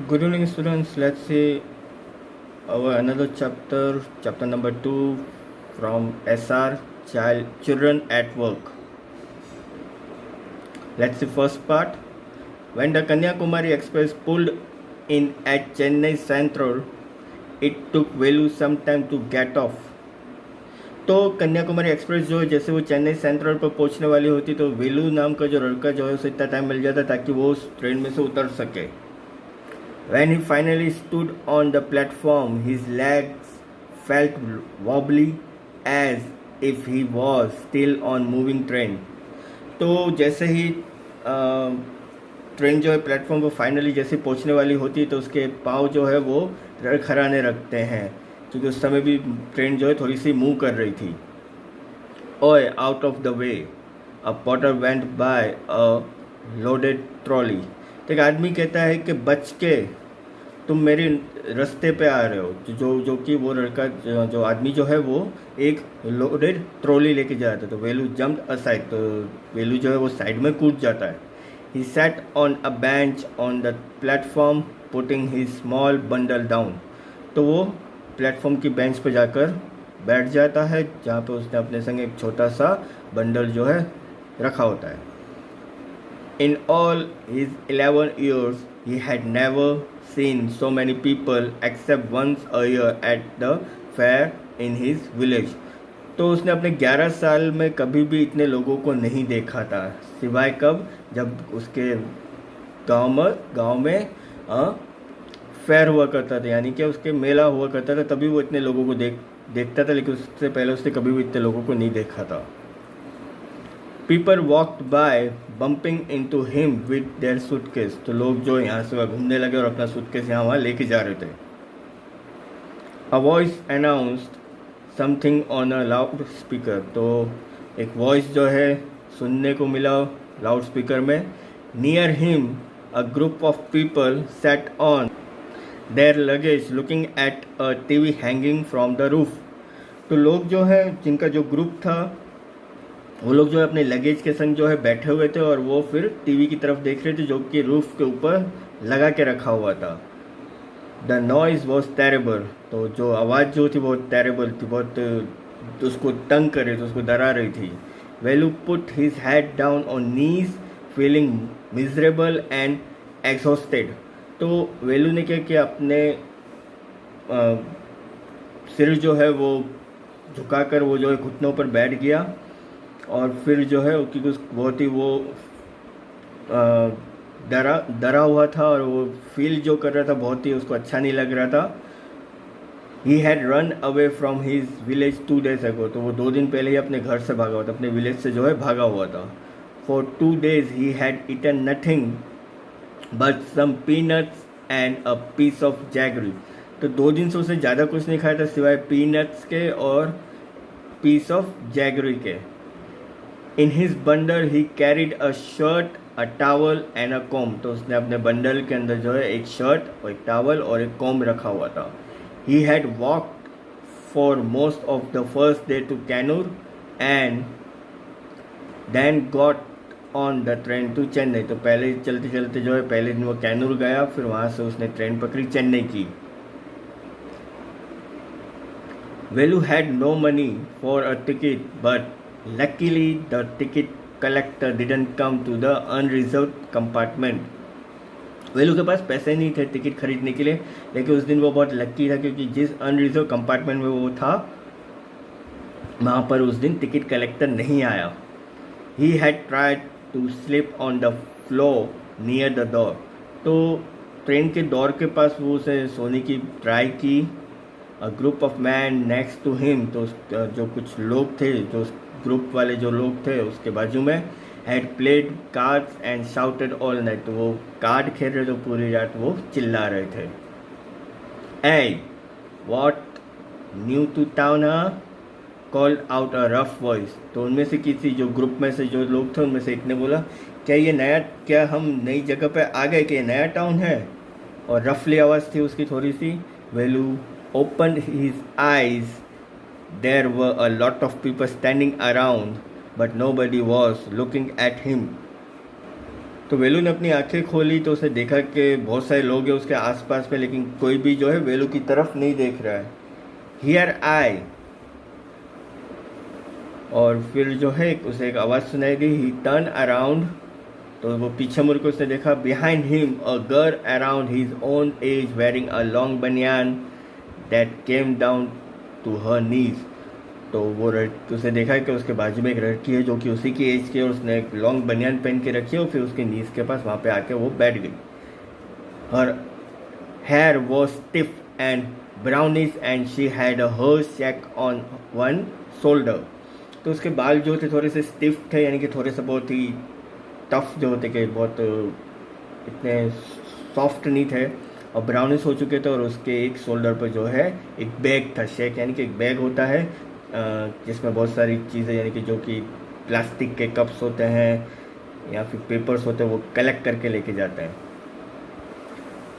Good evening, students. Let's see our another chapter, chapter number 2 from SR Children at Work. Let's see first part. When the Kanyakumari Express pulled in at Chennai Central, it took Velu some time to get off. तो Kanyakumari express जो है जैसे वो Chennai central पर पहुंचने वाली होती तो वेलू नाम का जो लड़का जो है उसे इतना टाइम मिल जाता ताकि वो उस ट्रेन में से उतर सके. When he finally stood on the platform, his legs felt wobbly as if he was still on moving train. तो जैसे ही ट्रेन जो है प्लेटफॉर्म पर फाइनली जैसे पहुंचने वाली होती है तो उसके पाँव जो है वो खराने रखते हैं क्योंकि उस समय भी ट्रेन जो है थोड़ी सी मूव कर रही थी. ओए out of the way a Potter went by a loaded trolley. तो एक आदमी कहता है कि बच के तुम मेरे रास्ते पे आ रहे हो. जो कि वो लड़का जो आदमी जो है वो एक लोडेड ट्रॉली लेके जा रहा था. तो वेलू जम्प्ड असाइड. तो वेलू जो है वो साइड में कूद जाता है. He sat on a bench on the platform putting his small bundle down. तो वो प्लेटफॉर्म की बेंच पे जाकर बैठ जाता है जहाँ पे उसने अपने संग एक छोटा सा बंडल जो है रखा होता है. In all his 11 years, he had never seen so many people except once a year at the fair in his village. तो उसने अपने 11 साल में कभी भी इतने लोगों को नहीं देखा था सिवाय कब जब उसके गांव में फेयर हुआ करता था यानी कि उसके मेला हुआ करता था तभी वो इतने लोगों को देखता था. लेकिन उससे पहले उसने कभी भी इतने लोगों को नहीं देखा था. People walked by bumping into him with their suitcase. तो लोग जो यहाँ से वहाँ घूमने लगे और अपना सूटकेस यहाँ वहाँ लेके जा रहे थे. A voice announced something on a loud speaker. तो एक वॉइस जो है सुनने को मिला लाउड स्पीकर में. Near him a group of people sat on their luggage looking at a TV hanging from the roof. तो लोग जो है जिनका जो ग्रुप था वो लोग जो है अपने लगेज के संग जो है बैठे हुए थे और वो फिर टीवी की तरफ देख रहे थे जो कि रूफ के ऊपर लगा के रखा हुआ था. The noise was terrible. तो जो आवाज़ जो थी बहुत टेरेबल थी, बहुत उसको तंग कर रही थी, उसको डरा रही थी. Velu put his head down on knees feeling miserable and exhausted. तो वेलू ने क्या किया अपने सिर जो है वो झुकाकर वो जो है घुटनों पर बैठ गया और फिर जो है क्योंकि बहुत ही वो डरा हुआ था और वो फील जो कर रहा था बहुत ही उसको अच्छा नहीं लग रहा था. He had run away from his village 2 days ago. तो वो 2 दिन पहले ही अपने घर से भागा हुआ था, अपने विलेज से जो है भागा हुआ था. For 2 days he had eaten nothing but some peanuts and a piece of jaggery. तो 2 दिन से उसने ज़्यादा कुछ नहीं खाया था सिवाय पीनट्स के और पीस ऑफ जैगरी के. In his bundle he carried a shirt, a towel and a comb. तो उसने अपने बंडल के अंदर जो है एक शर्ट और एक टावल और एक कॉम्ब रखा हुआ था. He had walked for most of the first day to Kannur and then got on the train to Chennai. तो पहले चलते चलते जो है पहले दिन वो कैनूर गया, फिर वहाँ से उसने ट्रेन पकड़ी चेन्नई की. Velu had no money for a ticket but luckily the ticket collector didn't come to the unreserved compartment. वेलू के पास पैसे नहीं थे टिकट खरीदने के लिए, लेकिन उस दिन वो बहुत लक्की था क्योंकि जिस अनरिजर्व कंपार्टमेंट में वो था वहाँ पर उस दिन टिकट कलेक्टर नहीं आया. He had tried to slip on the floor near the door. तो ट्रेन के डोर के पास वो उसे सोने की ट्राई की. A group of man next to him. तो जो कुछ लोग थे जो ग्रुप वाले जो लोग थे उसके बाजू में had played cards and shouted all night. तो वो कार्ड खेल रहे थे पूरी रात वो चिल्ला रहे थे. Hey what new to town called out a rough voice. तो उनमें से किसी जो ग्रुप में से जो लोग थे उनमें से एक ने बोला क्या हम नई जगह पे आ गए, कि ये नया टाउन है. और रफली आवाज़ थी उसकी थोड़ी सी. वेलू opened his eyes. There were a lot of people standing around, but nobody was looking at him. तो वेलू ने अपनी आंखें खोली तो उसे देखा कि बहुत सारे लोग हैं उसके आसपास में, लेकिन कोई भी जो है वेलू की तरफ नहीं देख रहा है। हियर आई, और फिर जो है उसे एक आवाज़ सुनाई दी। ही टर्न अराउंड, तो वो पीछे मुड़ के उसने देखा। Behind him a girl around his own age wearing a long baniyan that came down to her knees. तो वो उसे देखा कि उसके बाजू में एक लड़की है जो कि उसी की एज की है, और उसने एक लॉन्ग बनियान पहन के रखी है और फिर उसके नीज के पास वहाँ पे आके वो बैठ गई। Her hair was stiff and brownish and she had a hers check on one shoulder. तो उसके बाल जो थे थोड़े से स्टिफ थे, यानी कि थोड़े से बहुत ही टफ जो होते कि बहुत इतने सॉफ्ट नहीं थे, और ब्राउनिश हो चुके थे। और उसके एक शोल्डर पर जो है एक बैग था, शेक यानी कि एक बैग होता है जिसमें बहुत सारी चीज़ें, यानी कि जो कि प्लास्टिक के कप्स होते हैं या फिर पेपर्स होते हैं, वो कलेक्ट करके लेके जाते हैं।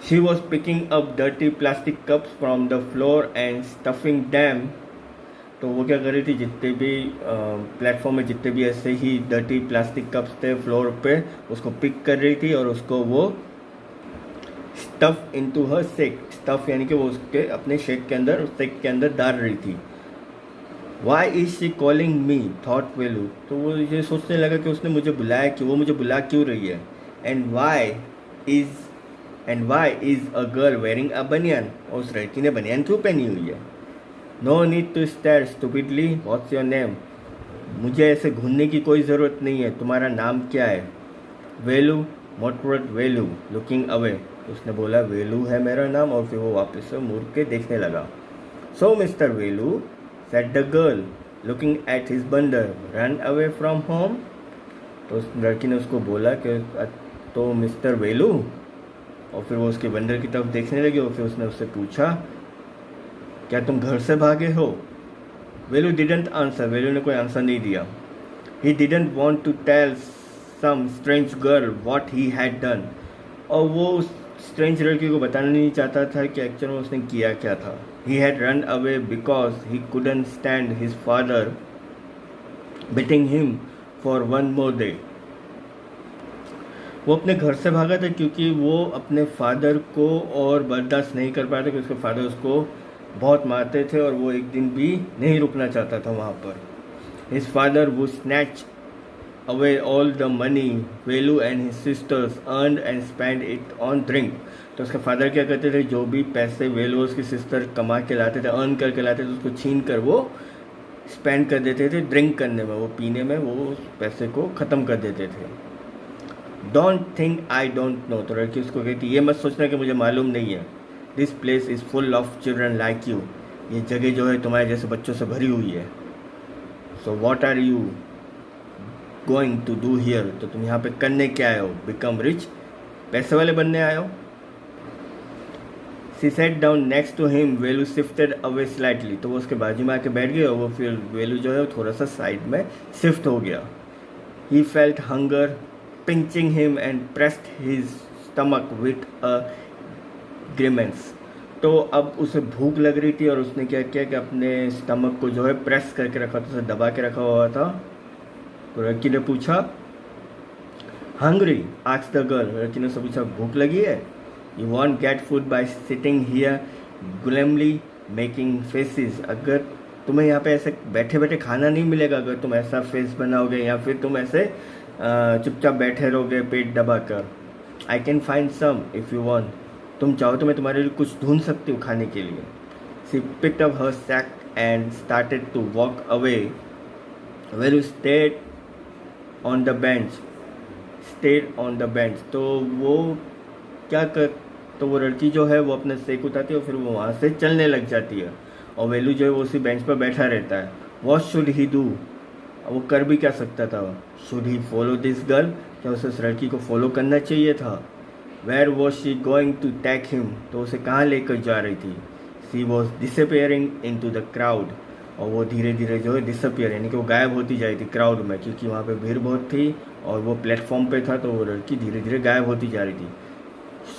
She was picking up dirty plastic cups from the floor and stuffing dam. तो वो क्या कर रही थी, जितने भी प्लेटफॉर्म में जितने भी ऐसे ही डर्टी प्लास्टिक कप्स थे फ्लोर पे, उसको पिक कर रही थी और उसको वो stuff into her shake. Stuff यानी कि वो उसके अपने शेक के अंदर डाल रही थी। Why is she calling me thought Velu. तो वो ये सोचने लगा कि उसने मुझे बुलाया, कि वो मुझे बुला क्यों रही है। And why is a girl wearing a बनियान, और उस लड़की ने बनियान क्यों पहनी हुई है। No need to stare stupidly, what's your name. मुझे ऐसे घूमने की कोई ज़रूरत नहीं है, तुम्हारा नाम क्या है। वेलू, मोटवर्ड वेलू, लुकिंग अवे। उसने बोला वेलू है मेरा नाम, और फिर वो वापस से मुड़ के देखने लगा। So mister Velu, said the girl, looking at his bundle, run away from home। तो उस लड़की ने उसको बोला कि तो मिस्टर वेलू, और फिर वो उसके बंडल की तरफ देखने लगी, और फिर उसने उससे पूछा क्या तुम घर से भागे हो। वेलू डिडंट आंसर, वेलू ने कोई आंसर नहीं दिया। He didn't want to tell some strange girl what he had done, और वो उस स्ट्रेंज लड़की को बताना नहीं चाहता था कि एक्चुअल में उसने किया क्या था। He had run away because he couldn't stand his father beating him for one more day। वो अपने घर से भागा था क्योंकि वो अपने फादर को और बर्दाश्त नहीं कर पाया था कि उसके फादर उसको बहुत मारते थे, और वो एक दिन भी नहीं रुकना चाहता था वहाँ पर। His father would snatch away all the money Velu and his sisters earned and spend it on drink। तो उसके फादर क्या करते थे, जो भी पैसे वेलू उसकी सिस्टर कमा के लाते थे, अर्न करके लाते थे, उसको छीन कर वो स्पेंड कर देते थे ड्रिंक करने में, वो पीने में वो उस पैसे को ख़त्म कर देते थे। Don't think I don't know, तो लड़की उसको कहती ये मत सोचना कि मुझे मालूम नहीं है। This place is full of children like you, ये जगह जो है तुम्हारे जैसे बच्चों से भरी हुई है। So what are you going to do here, तो तुम यहाँ पे करने क्या आए हो। बिकम रिच, पैसे वाले बनने आए हो। She sat down next to him, Velu shifted away slightly, तो वो उसके बाजू में आके बैठ गई, और वो फिर वेलू जो है थोड़ा सा साइड में शिफ्ट हो गया। He felt hunger pinching him and pressed his stomach with a grimace। तो अब उसे भूख लग रही थी, और उसने क्या किया कि अपने स्टमक को जो है प्रेस करके रखा था, उसे दबा के रखा हुआ था। तो लड़की ने पूछा हंग्री, आस्क्ड द गर्ल, लड़की ने उससे पूछा भूख लगी है। You won't get food by sitting here glumly making faces। अगर तुम्हें यहाँ पे ऐसे बैठे बैठे खाना नहीं मिलेगा अगर तुम ऐसा फेस बनाओगे, या फिर तुम ऐसे चुपचाप बैठे रहोगे पेट दबाकर। I can find some if you want, तुम चाहो तो मैं तुम्हारे लिए कुछ ढूंढ सकती हूँ खाने के लिए। She picked up her sack and started to walk away। Velu stayed on the bench। तो वो क्या कर, तो वो लड़की जो है वो अपना सेक उठाती है और फिर वो वहाँ से चलने लग जाती है, और वेलू जो है वो उसी बेंच पर बैठा रहता है। वॉट शुड ही डू, वो कर भी क्या सकता था। Should he follow this girl, क्या उसे उस लड़की को फॉलो करना चाहिए था। Where was she going to take him, तो उसे कहाँ लेकर जा रही थी। She was disappearing into the crowd, और वो धीरे धीरे जो है डिसअपियर यानी कि वो गायब होती जा रही थी क्राउड में, क्योंकि वहाँ पे भीड़ बहुत थी और वो प्लेटफॉर्म पे था, तो वो लड़की धीरे धीरे गायब होती जा रही थी।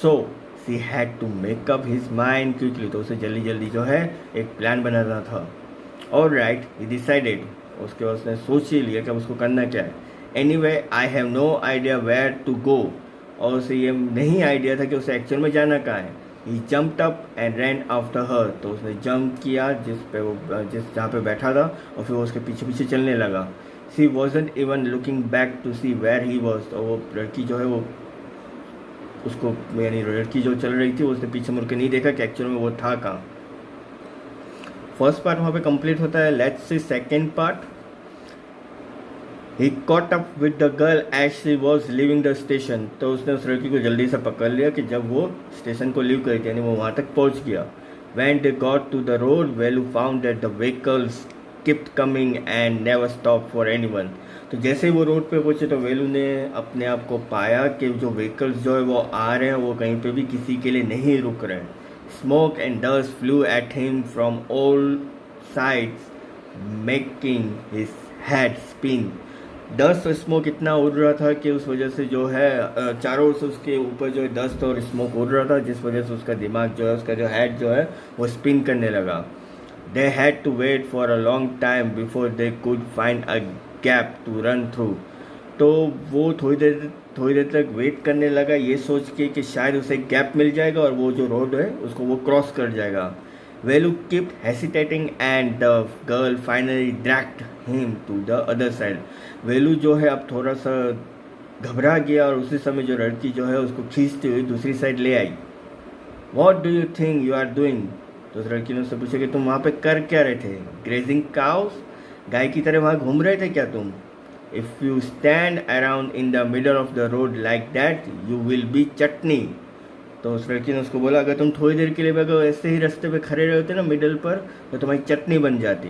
So she had to make up his mind quickly, तो उसे जल्दी जल्दी जो है एक प्लान बनाना था। और राइट ही डिसाइडेड, उसके बाद उसने सोच ही लिया कि अब उसको करना क्या है। Anyway I have no idea where to go, और उसे ये नहीं आइडिया था कि उसे एक्चुअल में जाना कहाँ है। He jumped up and ran after her, तो उसने जंप किया जहाँ पे बैठा था और फिर वो उसके पीछे पीछे चलने लगा। She wasn't even looking back to see where he was, तो वो लड़की जो है वो उसको यानी लड़की जो चल रही थी उसने पीछे मुड़ के नहीं देखा कि एक्चुअल में वो था कहाँ। फर्स्ट पार्ट वहाँ पे कंप्लीट होता है। Let's see second part. He caught up with the girl as she was leaving the station, तो उसने उस लड़की को जल्दी से पकड़ लिया कि जब वो स्टेशन को लीव करी थी, यानी वो वहाँ तक पहुँच गया। When they got to the road, Velu found that the vehicles kept coming and never stopped for anyone. तो जैसे ही वो रोड पे पहुंचे तो वेलू ने अपने आप को पाया कि जो व्हीकल्स जो है वो आ रहे हैं वो कहीं पे भी किसी के लिए नहीं रुक रहे हैं। Smoke and dust flu at him from all sides making his head spin. Dust और स्मोक इतना उड़ रहा था कि उस वजह से जो है चारों ओर से उसके ऊपर जो है डस्ट और स्मोक उड़ रहा था, जिस वजह से उसका दिमाग जो है उसका जो हेड जो है वो स्पिन करने लगा। They had to wait for a long time before they could find a gap to run through. तो वो थोड़ी देर तक वेट करने लगा ये सोच के कि शायद उसे गैप मिल जाएगा और वो जो रोड है उसको वो क्रॉस कर जाएगा। Velu kept hesitating and the girl finally dragged him to the other side. वेलू जो है अब थोड़ा सा घबरा गया और उसी समय जो लड़की जो है उसको खींचती हुई दूसरी साइड ले आई। What do you think you are doing? तो उस लड़की ने उससे पूछा कि तुम वहाँ पे कर क्या रहे थे? Grazing cows? गाय की तरह वहाँ घूम रहे थे क्या तुम? If you stand around in the middle of the road like that, you will be chutney. तो उस लड़की ने उसको बोला अगर तुम थोड़ी देर के लिए अगर ऐसे ही रास्ते पे खड़े रहते ना मिडल पर तो तुम्हारी चटनी बन जाती।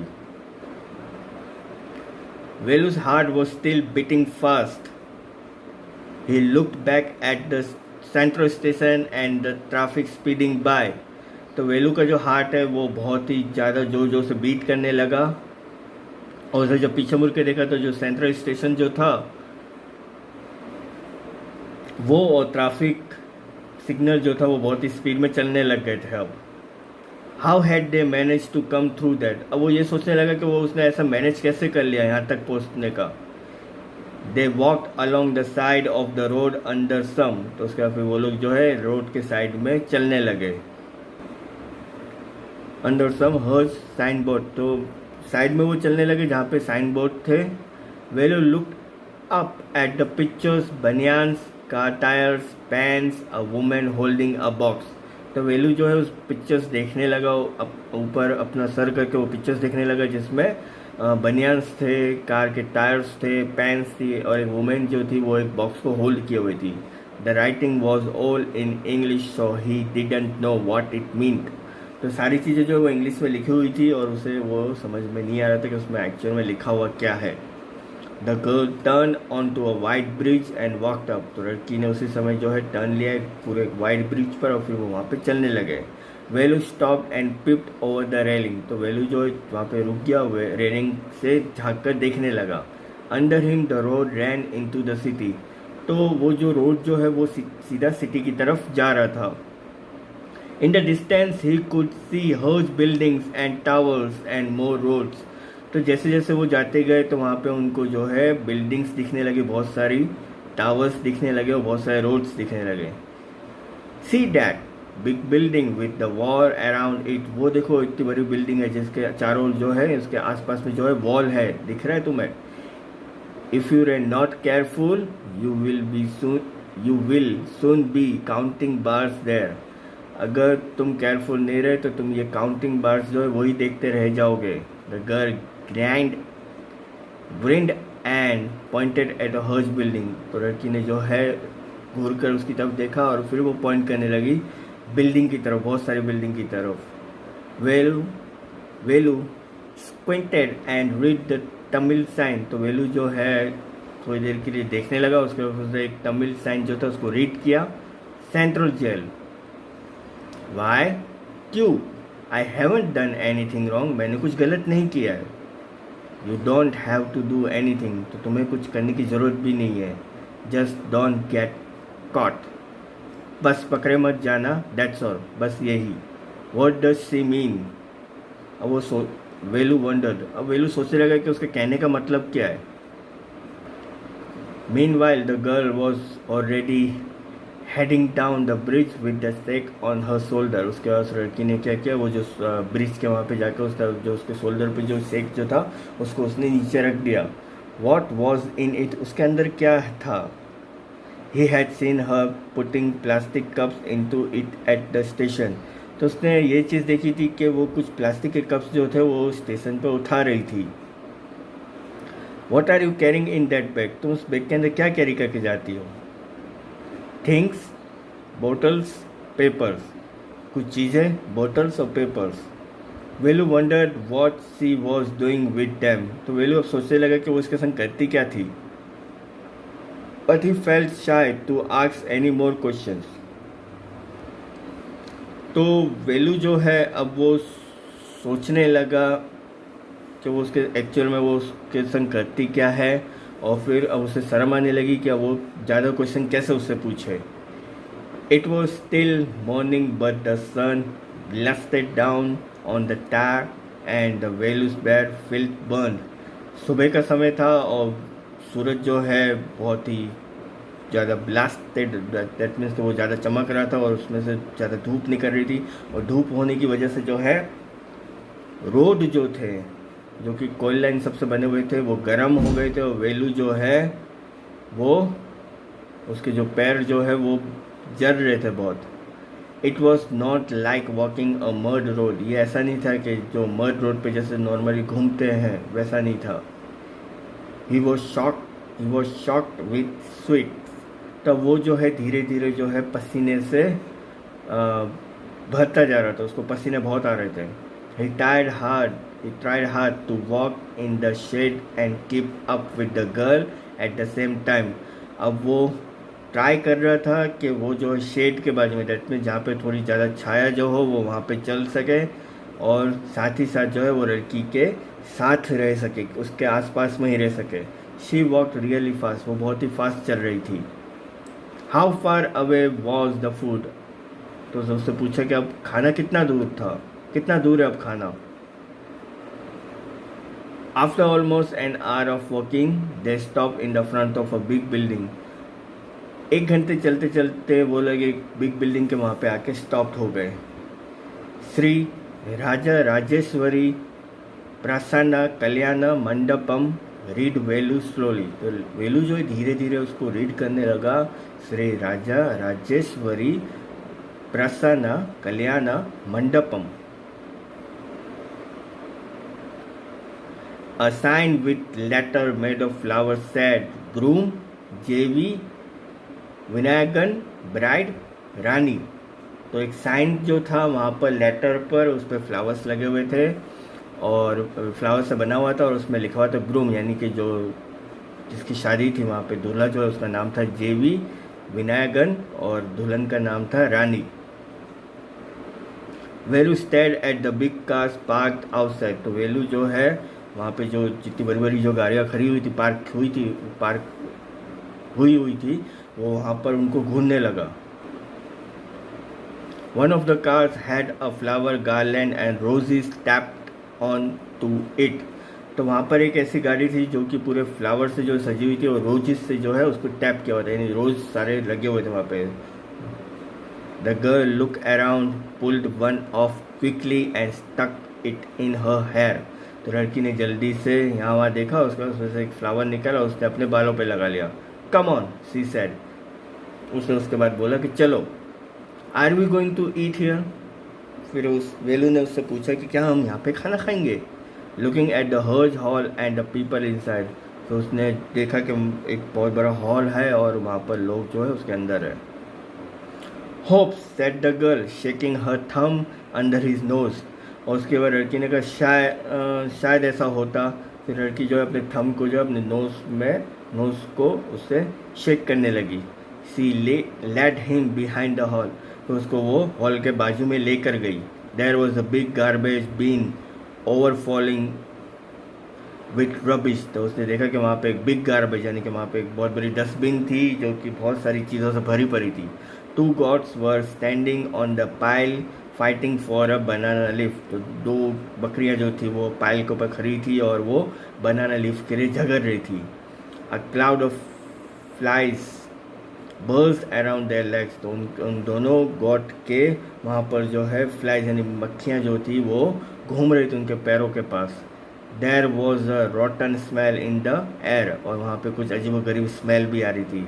वेलू's heart was still beating fast. He looked back at the central station and the traffic speeding by. तो वेलू का जो हार्ट है वो बहुत ही ज़्यादा जोर जोर से बीट करने लगा और उसे जब पीछे मुड़ के देखा तो जो सेंट्रल स्टेशन जो था वो और ट्रैफिक सिग्नल जो था वो बहुत ही स्पीड में चलने लग गए थे। अब how had they manage to come through that, अब वो ये सोचने लगा कि वो उसने ऐसा मैनेज कैसे कर लिया यहाँ तक पहुँचने का। They walked along the side of the road under some, तो उसके बाद फिर वो लोग जो है रोड के साइड में चलने लगे। अंडर सम हर्ज साइन बोर्ड, तो साइड में वो चलने लगे जहाँ पे साइन बोर्ड थे। Velu looked up at the pictures, baniyans, car tyres, pans, a women holding a box. तो वेलू जो है उस पिक्चर्स देखने लगा, ऊपर अपना सर करके वो पिक्चर्स देखने लगा जिसमें बनियान्स थे, कार के टायर्स थे, पैंस थी और एक वुमेन जो थी वो एक बॉक्स को होल्ड किए हुई थी। The writing was all in English so he didn't know what it meant. तो सारी चीज़ें जो वो इंग्लिश में लिखी हुई थी और उसे वो समझ में नहीं आ रहा था कि उसमें एक्चुअल में लिखा हुआ क्या है। The girl turn on to a white bridge and walked up, तो लड़की ने उसी समय जो है टर्न लिया पूरे वाइट ब्रिज पर और फिर वो वहाँ पे चलने लगे। Velu stop and peeped over the railing, तो वेलू जो है वहाँ पे रुक गया, रेलिंग से झाँक कर देखने लगा। Under him the road ran into the city, तो वो जो रोड जो है वो सीधा सिटी की तरफ जा रहा था। In the distance he could see huge buildings and towers and more roads, तो जैसे जैसे वो जाते गए तो वहाँ पे उनको जो है बिल्डिंग्स दिखने लगी, बहुत सारी टावर्स दिखने लगे और बहुत सारे रोड्स दिखने लगे। See that big building with the wall around it, वो देखो इतनी बड़ी बिल्डिंग है जिसके चारों जो है इसके आसपास में जो है वॉल है, दिख रहा है तुम्हें। If you are not careful you will soon be counting bars there, अगर तुम केयरफुल नहीं रहे तो तुम ये काउंटिंग बार्स जो है वही देखते रह जाओगे। The girl grinned and pointed at a huge building, तो लड़की ने जो है घूर कर उसकी तरफ देखा और फिर वो पॉइंट करने लगी बिल्डिंग की तरफ, बहुत सारी बिल्डिंग की तरफ। Velu squinted and read the Tamil sign, तो वेलू जो है थोड़ी देर के लिए देखने लगा, उसके बाद उसने एक तमिल साइन जो था उसको रीड किया, सेंट्रल जेल। वाई, क्यों? I haven't done anything wrong, मैंने कुछ गलत नहीं किया है। You don't have to do anything, तो तुम्हें कुछ करने की ज़रूरत भी नहीं है। जस्ट डोंट गेट कॉट, बस पकड़े मत जाना, दैट्स ऑल, बस यही। What does she mean? अब वो वेलू वंडर्ड, अब वेलू सोचने लगा कि उसके कहने का मतलब क्या है। Meanwhile the girl was already heading down the bridge with the sake on her shoulder. उसके बाद उस लड़की ने क्या किया, वो जो ब्रिज के वहाँ पे जाकर उसका जो उसके शोल्डर पे जो सेक जो था उसको उसने नीचे रख दिया। वॉट वॉज इन इट, उसके अंदर क्या था। He had seen her putting plastic cups into it at the station. तो उसने ये चीज़ देखी थी कि वो कुछ प्लास्टिक के कप्स जो थे वो स्टेशन पे उठा रही थी। What are you carrying in that bag, तुम उस बैग के अंदर क्या कैरी करके जाती हो। थिंग्स, बोटल्स, पेपर्स, कुछ चीज़ें, बोटल्स और papers. Velu wondered what she was doing with them, तो वेलू अब सोचने लगा कि वो इसके संग करती क्या थी। But he felt shy to ask any more questions. तो वेलू जो है अब वो सोचने लगा कि वो उसके एक्चुअल में वो उसके संग करती क्या है, और फिर अब उसे शर्म आने लगी कि अब वो ज़्यादा क्वेश्चन कैसे उससे पूछे। It was still morning but the sun blasted down on the tar and the Velu's bed felt burned. सुबह का समय था और सूरज जो है बहुत ही ज़्यादा ब्लास्टेड, दैट मीन्स वो ज़्यादा चमक रहा था और उसमें से ज़्यादा धूप निकल रही थी, और धूप होने की वजह से जो है रोड जो थे जो कि कोयला इन सबसे बने हुए थे वो गर्म हो गए थे, और वेलू जो है वो उसके जो पैर जो है वो जल रहे थे बहुत। It was not like walking a mud road, ये ऐसा नहीं था कि जो मर्ड रोड पे जैसे नॉर्मली घूमते हैं वैसा नहीं था। He was shocked with sweat, तब वो जो है धीरे धीरे जो है पसीने से भरता जा रहा था, उसको पसीने बहुत आ रहे थे। ही tried hard to walk in the shade and keep up with the girl at the same time। अब वो ट्राई कर रहा था कि वो जो शेड के बाजू में, डेट में जहाँ पे थोड़ी ज़्यादा छाया जो हो वो वहाँ पे चल सके, और साथ ही साथ जो है वो लड़की के साथ रह सके, उसके आसपास में ही रह सके। शी वॉकड रियली फास्ट, वो बहुत ही फास्ट चल रही थी। How far away was the food, तो उससे पूछा कि अब खाना कितना दूर था, कितना दूर है अब खाना। After almost an hour of walking they stop in the front of a big building. 1 घंटे चलते चलते वो लोग एक बिग बिल्डिंग के वहाँ पे आके स्टॉप हो गए। श्री राजा राजेश्वरी प्रसन्न कल्याण मंडपम रीड वेलू स्लोली, तो वेलू जो है धीरे धीरे उसको रीड करने लगा। श्री राजा राजेश्वरी प्रसन्न कल्याण Mandapam. A sign with letter made of flowers said groom JV Vinayakan bride Rani. तो एक साइन जो था वहाँ पर लेटर पर उस पर फ्लावर्स लगे हुए थे और फ्लावर से बना हुआ था, और उसमें लिखा हुआ था ग्रूम, यानी कि जो जिसकी शादी थी वहाँ पे दूल्हा जो है उसका नाम था जेवी विनायकन और दुल्हन का नाम था Rani. Velu stared at the big cars parked outside, तो वेलू जो है वहाँ पे जो जितनी बड़ी बड़ी जो गाड़ियाँ खड़ी हुई थी पार्क हुई थी वो वहाँ पर उनको घूरने लगा। One of the cars had a flower garland and roses taped on to it, तो वहाँ पर एक ऐसी गाड़ी थी जो कि पूरे फ्लावर से जो सजी हुई थी और रोजेस से जो है उसको टैप किया हुआ था, यानी रोज सारे लगे हुए थे वहाँ पे। The girl look around pulled one off quickly and stuck it in her hair, तो लड़की ने जल्दी से यहाँ वहाँ देखा, उसमें से एक फ्लावर निकाला, उसने अपने बालों पे लगा लिया। कम ऑन सी सेड, उसने उसके बाद बोला कि चलो। Are we going to eat here, फिर उस वेलू ने उससे पूछा कि क्या हम यहाँ पे खाना खाएंगे। लुकिंग एट द हर्ज hall and the people inside, तो उसने देखा कि एक बहुत बड़ा हॉल है और वहाँ पर लोग जो है उसके अंदर है। Hope said the girl shaking her thumb under his nose, और उसके बाद लड़की ने कहा शायद ऐसा होता। फिर लड़की जो है अपने थंब को जो है अपने नोज को उससे शेक करने लगी। She led him behind the hall, तो उसको वो हॉल के बाजू में लेकर गई। There was a big garbage bin overflowing with rubbish, तो उसने देखा कि वहाँ पे एक बिग गार्बेज यानी कि वहाँ पे एक बहुत बड़ी डस्टबिन थी जो कि बहुत सारी चीज़ों से भरी पड़ी थी। 2 goats were standing on the pile fighting for a banana leaf, तो 2 बकरियां जो थी वो पाइल के ऊपर खड़ी थी और वो बनाना लीफ के लिए झगड़ रही थी। A cloud of flies birds around there legs, तो उन दोनों गोट के वहाँ पर जो है फ्लाइज यानी मक्खियाँ जो थी वो घूम रही थी उनके पैरों के पास. There was a rotten smell in the air, और वहाँ पे कुछ अजीबोगरीब स्मेल भी आ रही थी.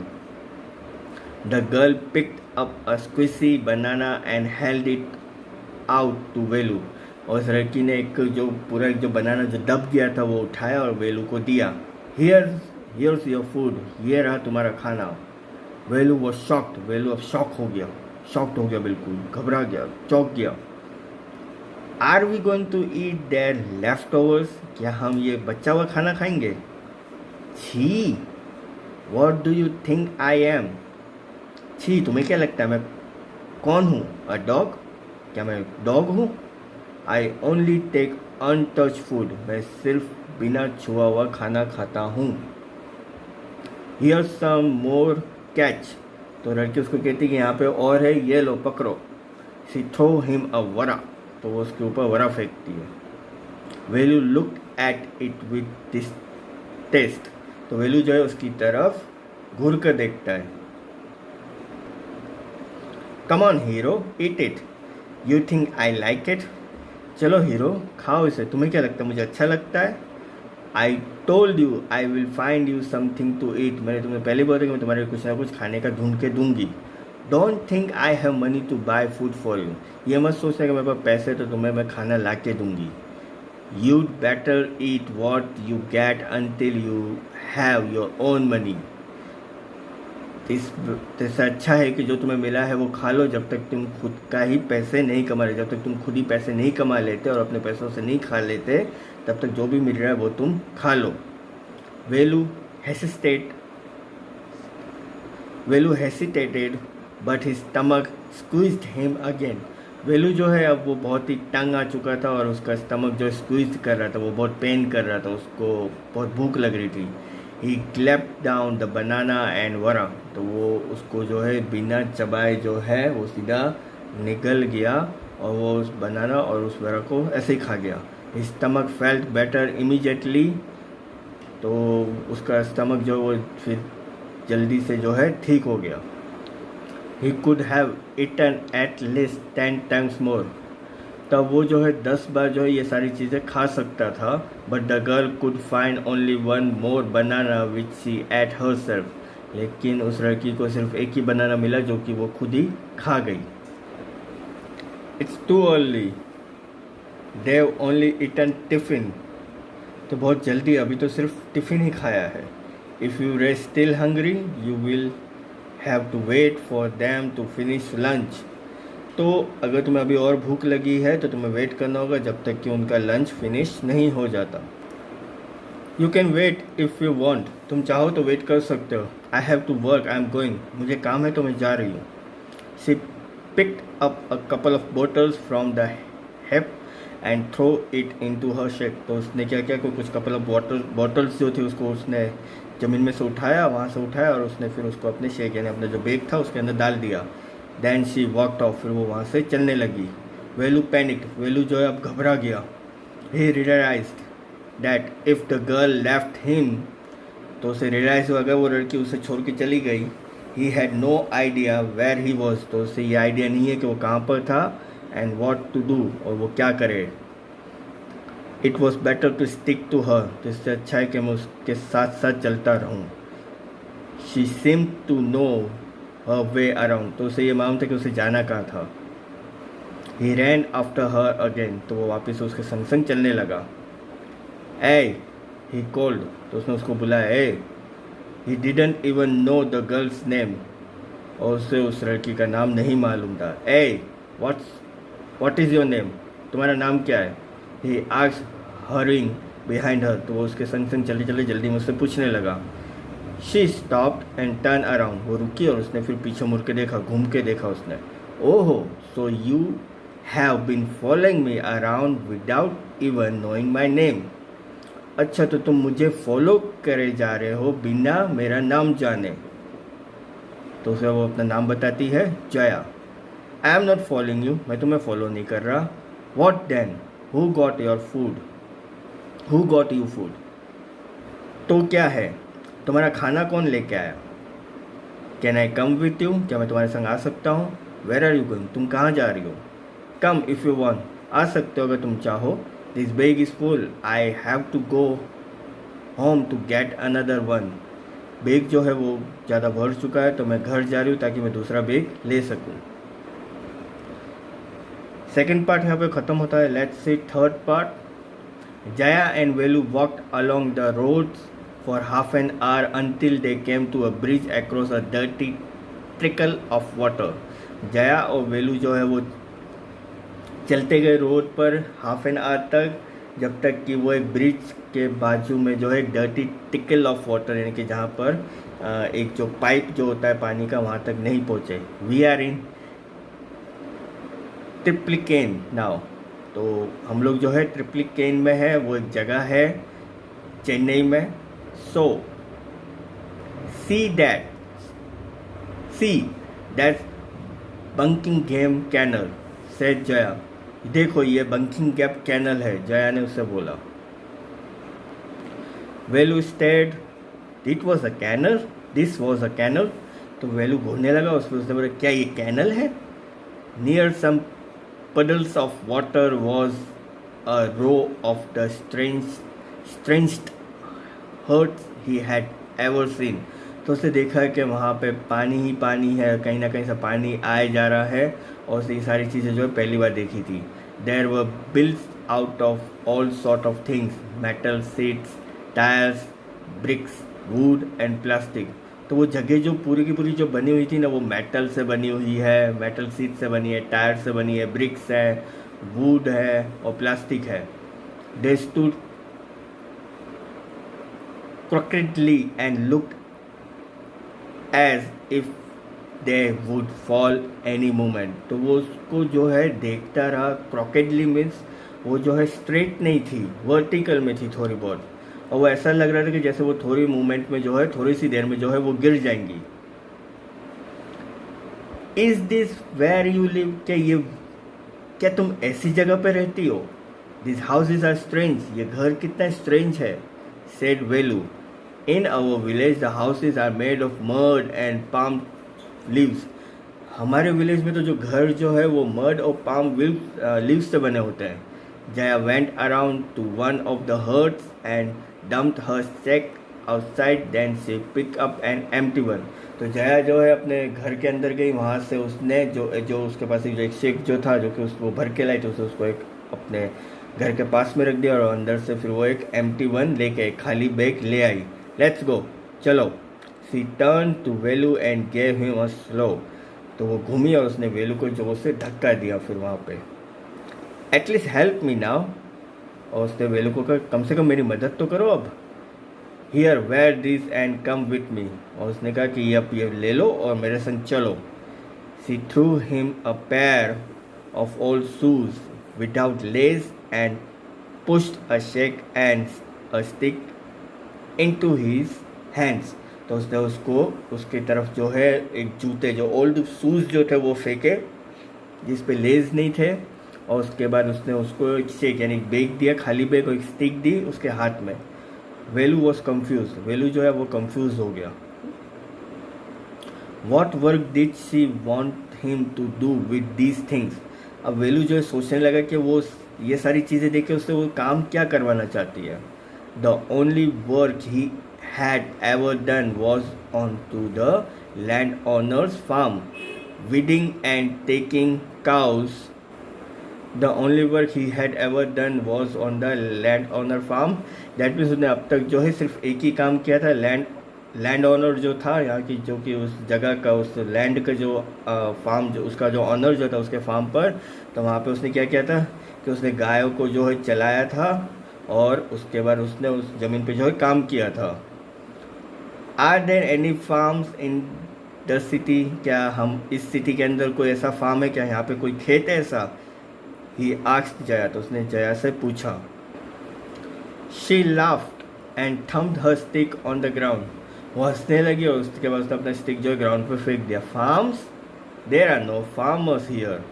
The girl picked up a squishy banana and held it out to Velu, और उस लड़की ने एक जो पूरा जो बनाना जो दब गया था वो उठाया और वेलू को दिया. हियर्स योर फूड, ये रहा तुम्हारा खाना. वेलू वो शॉक्ड, वेलू अब शॉक्ड हो गया, बिल्कुल घबरा गया, चौंक गया. Are we going to eat their leftovers, क्या हम ये बचा हुआ खाना खाएंगे? छी, what do you think I am, छी तुम्हें क्या लगता है मैं कौन हूँ? अ डॉग, क्या मैं डॉग हूँ? I only take untouch food, मैं सिर्फ बिना छुआ हुआ खाना खाता हूँ. हियर सम मोर कैच, तो लड़की उसको कहती कि यहाँ पे और है, ये लो पकड़ो. सी थ्रो हिम अ वरा, तो वो उसके ऊपर वरा फेंकती है. Velu look at it with this taste, तो वेलू जो है उसकी तरफ घूर कर देखता है. Come on hero, eat it, you think I like it, चलो हीरो खाओ इसे, तुम्हें क्या लगता है मुझे अच्छा लगता है? I told you I will find you something to eat, मैंने तुम्हें पहले बोला कि मैं तुम्हारे कुछ ना कुछ खाने का ढूंढ के दूंगी. Don't think I have money to buy food for you, ये मत सोचना कि मेरे पास पैसे तो तुम्हें मैं खाना ला के दूंगी. You'd better eat what you get until you have your own money, इससे अच्छा है कि जो तुम्हें मिला है वो खा लो जब तक तुम खुद का ही पैसे नहीं कमा रहे, जब तक तुम खुद ही पैसे नहीं कमा लेते और अपने पैसों से नहीं खा लेते, तब तक जो भी मिल रहा है वो तुम खा लो. Velu hesitated but his stomach squeezed him again, Velu जो है अब वो बहुत ही तंग आ चुका था और उसका स्टमक जो स्क्वीज कर रहा था, वो बहुत पेन कर रहा था, उसको बहुत भूख लग रही थी. ही ग्लैप्ड डाउन द बनाना एंड वरा, तो वो उसको जो है बिना चबाए जो है वो सीधा निगल गया और वो उस बनाना और उस वरा को ऐसे ही खा गया. His stomach felt better immediately, तो उसका स्टमक जो वो फिर जल्दी से जो है ठीक हो गया. He could have eaten at least 10 times more, तब वो जो है 10 बार जो है ये सारी चीज़ें खा सकता था. But the girl could find only one more banana which she ate herself, लेकिन उस लड़की को सिर्फ एक ही बनाना मिला जो कि वो खुद ही खा गई. It's too early, they've only eaten tiffin, तो बहुत जल्दी, अभी तो सिर्फ टिफ़िन ही खाया है. If you are still hungry, you will have to wait for them to finish lunch, तो अगर तुम्हें अभी और भूख लगी है तो तुम्हें वेट करना होगा जब तक कि उनका लंच फिनिश नहीं हो जाता. You can wait if you want, तुम चाहो तो वेट कर सकते हो. I have to work, I am going, मुझे काम है तो मैं जा रही हूँ. She picked up a couple of bottles from the heap and throw it into her sack, तो उसने क्या किया, कुछ कपल ऑफ बॉटल्स जो थी उसको उसने ज़मीन में से उठाया, वहाँ से उठाया और उसने फिर उसको अपने शेक यानी अपना जो बैग था उसके अंदर डाल दिया. देन शी वॉकड ऑफ, फिर वो वहाँ से चलने लगी. वेलू पैनिक्ड, वेलू जो है अब घबरा गया. He realised that if the girl left him, तो उसे रियलाइज़ हुआ अगर वो लड़की उसे छोड़ के चली गई. He had no idea where he was, तो उसे ये आइडिया नहीं है कि वो कहाँ पर था. एंड वॉट टू डू, और वो क्या करे. It was better to stick to her, तो इससे अच्छा है कि मैं उसके साथ साथ चलता रहूँ. She seemed to know her way around, तो उसे ये मालूम था कि उसे जाना कहाँ था. ही रैन आफ्टर हर अगेन, तो वो वापस उसके संग संग चलने लगा. ए ही कॉल्ड, तो उसने उसको बुलाया. Hey he didn't even know the girl's name, और उसे उस लड़की का नाम नहीं मालूम था. Hey what is your name, तुम्हारा नाम क्या है. He asked hurrying behind her, तो वो उसके संग संग चले चले जल्दी मुझसे पूछने लगा. She stopped and turn around, वो रुकी और उसने फिर पीछे मुड़ के देखा, घूम के देखा उसने. ओहो, so you have been following me around without even knowing my name, अच्छा तो तुम मुझे फॉलो करे जा रहे हो बिना मेरा नाम जाने. तो उसे वो अपना नाम बताती है, Jaya. I am not following you, मैं तुम्हें फॉलो नहीं कर रहा. What then, who got your food, who got you food, तो क्या है, तुम्हारा खाना कौन लेके आया. Can I come with you, क्या मैं तुम्हारे संग आ सकता हूँ? वेर आर यू गोइंग, तुम कहाँ जा रही हो? कम इफ़ यू वॉन्ट, आ सकते हो अगर तुम चाहो। This bag is full, I have to go home to get another one. Bag जो है वो ज़्यादा भर चुका है तो मैं घर जा रही हूँ ताकि मैं दूसरा बैग ले सकूँ। सेकेंड पार्ट यहाँ पे ख़त्म होता है। Let's C third part. Jaya and Velu walked along the roads for half an hour until they came to a bridge across a dirty trickle of water. Jaya और वेलू जो है वो चलते गए रोड पर हाफ एन आवर तक, जब तक कि वो एक ब्रिज के बाजू में जो है एक डर्टी टिकल ऑफ वाटर, यानी कि जहाँ पर एक जो पाइप जो होता है पानी का वहाँ तक नहीं पहुँचे। We are in Triplicane now, तो हम लोग जो है ट्रिप्लिकेन में है, वो एक जगह है चेन्नई में। So see that Buckingham canal, said Jaya. देखो ये बंकिंगहैम कैनल है, जया ने उससे बोला। Velu stared, this was a canal. तो वेलू घूरने लगा, उसने बोला क्या ये कैनल है? Near some puddles of water was a row of the strangest hurts he had ever seen. तो उसने देखा है कि वहाँ पे पानी ही पानी है, कहीं ना कहीं से पानी आए जा रहा है, और ये सारी चीज़ें जो है पहली बार देखी थी। There were built out of all sort of things, metal seats, tires, bricks, wood and plastic. तो वो जगह जो पूरी की पूरी जो बनी हुई थी ना, वो मेटल से बनी हुई है, मेटल सीट से बनी है, टायर से बनी है, ब्रिक्स है, वुड है और प्लास्टिक है। They stood crookedly and looked as if they would fall any moment. तो वो उसको जो है देखता रहा। crookedly मीन्स वो जो है स्ट्रेट नहीं थी, वर्टिकल में थी थोड़ी बहुत, और वो ऐसा लग रहा था कि जैसे वो थोड़ी मूवमेंट में जो है थोड़ी सी देर में जो है वो गिर जाएंगी। Is this where you live, क्या तुम ऐसी जगह पे रहती हो? दिस हाउसेज आर स्ट्रेंज, ये घर कितना स्ट्रेंज है। Said Velu, in our village the houses are made of mud and palm leaves. हमारे विलेज में तो जो घर जो है वो मड और पाम लीव्स से बने होते हैं। Jaya went around to one of the huts and dumped her sack outside, then she picked up an empty one. तो जया जो है अपने घर के अंदर गई, वहाँ से उसने जो उसके पास जो एक शेक जो था जो कि उसको भर के लाई, तो उसको एक अपने घर के पास में रख दिया, और अंदर से फिर वो एक एम्प्टी वन लेके एक खाली बैग ले आई। लेट्स गो, चलो। She turn to Velu and gave him a slow. तो वो घूमी और उसने वेलू को जोर से धक्का दिया फिर वहाँ पे। एटलीस्ट हेल्प मी नाउ, और उसने वेलू को कहा कम से कम मेरी मदद तो करो अब। Here where this and come with me, और उसने कहा कि ये ले लो और मेरे संग चलो। She threw him a pair of old shoes without less and pushed a shake and a stick into his hands. तो उसने उसको उसकी तरफ जो है एक जूते जो ओल्ड शूज़ जो थे वो फेंके जिस पे लेस नहीं थे, और उसके बाद उसने उसको एक शेक यानी एक बैग दिया, खाली बैग, और एक स्टिक दी उसके हाथ में। वेलू वॉज कन्फ्यूज, वेलू जो है वो कन्फ्यूज हो गया। What work did she want him to do with these things. अब वेलू जो है सोचने लगा कि वो ये सारी चीज़ें देख के उससे वो काम क्या करवाना चाहती है। The only work he had ever done was on to the landowner's farm, weeding and taking cows. The only work he had ever done was on the landowner farm. That means उसने अब तक जो है सिर्फ एक ही काम किया था। लैंड ऑनर जो था यहाँ की, जो कि उस जगह का, उस लैंड का जो फार्म जो उसका जो ऑनर जो था उसके फार्म पर, तो वहाँ पे उसने क्या किया था कि उसने गायों को जो है चलाया था, और उसके बाद उसने उस ज़मीन पे जो है काम किया था। Are there any farms in the city, क्या हम इस सिटी के अंदर कोई ऐसा फार्म है, क्या यहाँ पे कोई खेत है ऐसा? ही आस्क्ड जया, तो उसने जया से पूछा। She laughed and thumped her stick on the ground. वो हंसने लगी और उसके बाद उसने अपना स्टिक जो है ग्राउंड पे फेंक दिया। Farms, there are no farmers here,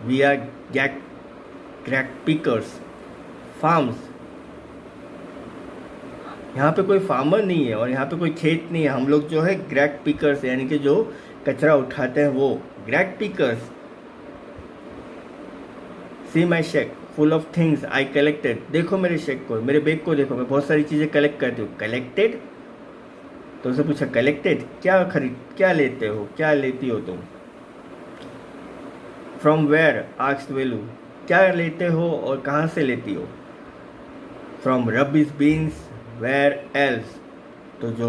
we are crack pickers. Farms, यहाँ पे कोई फार्मर नहीं है और यहाँ पे कोई खेत नहीं है। हम लोग जो है ग्रैक पिकर्स, यानी कि जो कचरा उठाते हैं वो rag pickers. See my sack full of things I collected. देखो मेरे शेक को, मेरे बैग को देखो, मैं बहुत सारी चीज़ें कलेक्ट करती हूँ। कलेक्टेड, तो उससे पूछा कलेक्टेड क्या लेते हो, क्या लेती हो तुम। फ्रॉम वेयर आस्क्ड वेलू, क्या लेते हो और कहाँ से लेती हो। From rubbish bins where else, तो जो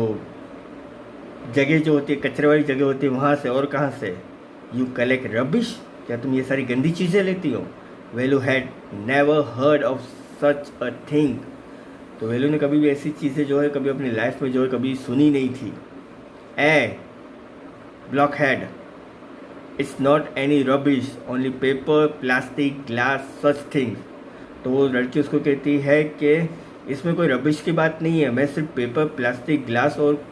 जगह जो होती है, कचरे वाली जगह होती है, वहाँ से और कहाँ से। यू कलेक्ट रबिश, क्या तुम ये सारी गंदी चीज़ें लेती हो। Velu had never heard of such a thing, तो वेलू ने कभी भी ऐसी चीज़ें जो है कभी अपनी लाइफ में जो है कभी सुनी नहीं थी। Hey blockhead, it's not any rubbish, only paper plastic glass such things. तो वो लड़की उसको कहती है कि इसमें कोई रबिश की बात नहीं है, मैं सिर्फ पेपर प्लास्टिक ग्लास और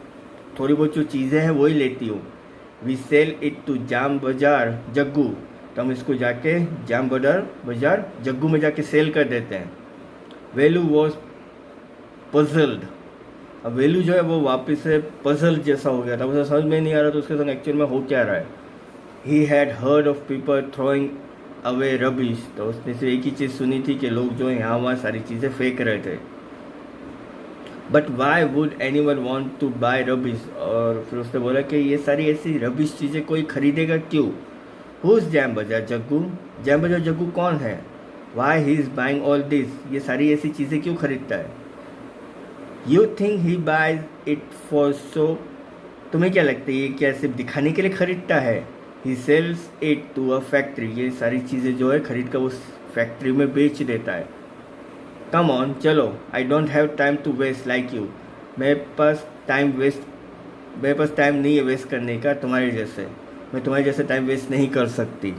थोड़ी बहुत जो चीज़ें हैं वही लेती हूँ। वी सेल इट टू जाम बाजार जग्गू, तो हम इसको जाके जाम बाजार जग्गू में जाके सेल कर देते हैं। वेलू वॉज पजल्ड, अब वेलू जो है वो वापस से पजल जैसा हो गया था, उसे समझ में नहीं आ रहा था उसके संग एक्चुअल में हो क्या रहा है। He had heard of people throwing away rubbish, तो उसने सिर्फ एक ही चीज़ सुनी थी कि लोग जो है यहाँ वहाँ सारी चीज़ें फेंक रहे थे। But why would anyone want to buy rubbish, और फिर उसने बोला कि ये सारी ऐसी रबिश चीज़ें कोई खरीदेगा क्यों। हुज जैम बाजार जग्गू, जैम बाजार जग्गू कौन है। Why he is buying all this, ये सारी ऐसी चीज़ें क्यों खरीदता है। You think he buys it for show, तुम्हें क्या लगता है ये क्या सिर्फ दिखाने के लिए खरीदता है। He sells it to a factory, ये सारी चीज़ें जो है खरीद कर उस फैक्ट्री में बेच देता है। कम ऑन चलो, I don't have time to waste like you, मेरे पास टाइम नहीं है वेस्ट करने का तुम्हारे जैसे, मैं तुम्हारे जैसे टाइम वेस्ट नहीं कर सकती।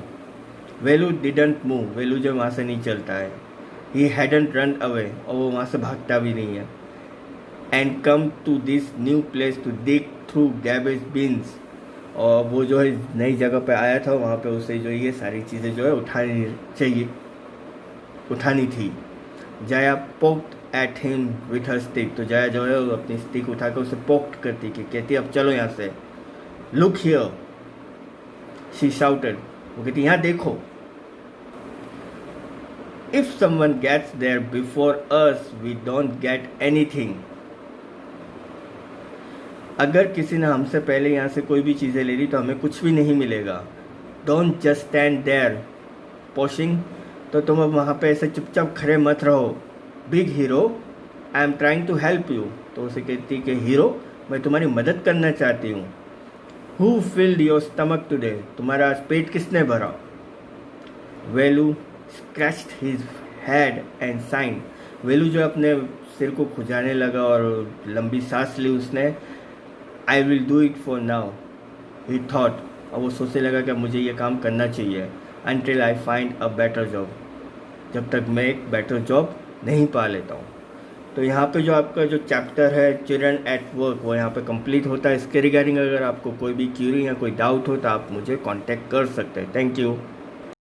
वेलू डिडंट मूव, वेलू जो वहाँ से नहीं चलता है। ही हैडंट रन अवे, और वो वहाँ से भागता भी नहीं है। And come to this new place to dig through garbage bins, और वो जो है नई जगह पे आया था, वहाँ पे उसे जो ये सारी चीज़ें जो है उठानी थी। जाया poked at him with her stick, तो जाया जो है वो अपनी स्टिक उठाकर उसे पोक्ड करती कि कहती अब चलो यहाँ से। लुक हियर शी शाउटेड, वो कहती यहाँ देखो। If someone gets there before us we don't get anything, अगर किसी ने हमसे पहले यहाँ से कोई भी चीज़ें ले ली तो हमें कुछ भी नहीं मिलेगा। Don't just stand there posing, तो तुम अब वहाँ पे ऐसे चुपचाप खड़े मत रहो। Big hero I am trying to help you, तो उसे कहती कि हीरो मैं तुम्हारी मदद करना चाहती हूँ। Who filled your stomach today, तुम्हारा पेट किसने भरा। Velu scratched his head and sign, Velu जो अपने सिर को खुजाने लगा और लंबी सांस ली उसने। I will do it for now he thought, और वो सोचने लगा कि मुझे ये काम करना चाहिए। Until I find a better job, जब तक मैं एक बेटर जॉब नहीं पा लेता हूँ। तो यहाँ पे जो आपका जो चैप्टर है चिल्ड्रन एट वर्क वो यहाँ पे कंप्लीट होता है। इसके रिगार्डिंग अगर आपको कोई भी क्यूरी या कोई डाउट हो तो आप मुझे कांटेक्ट कर सकते हैं। Thank you.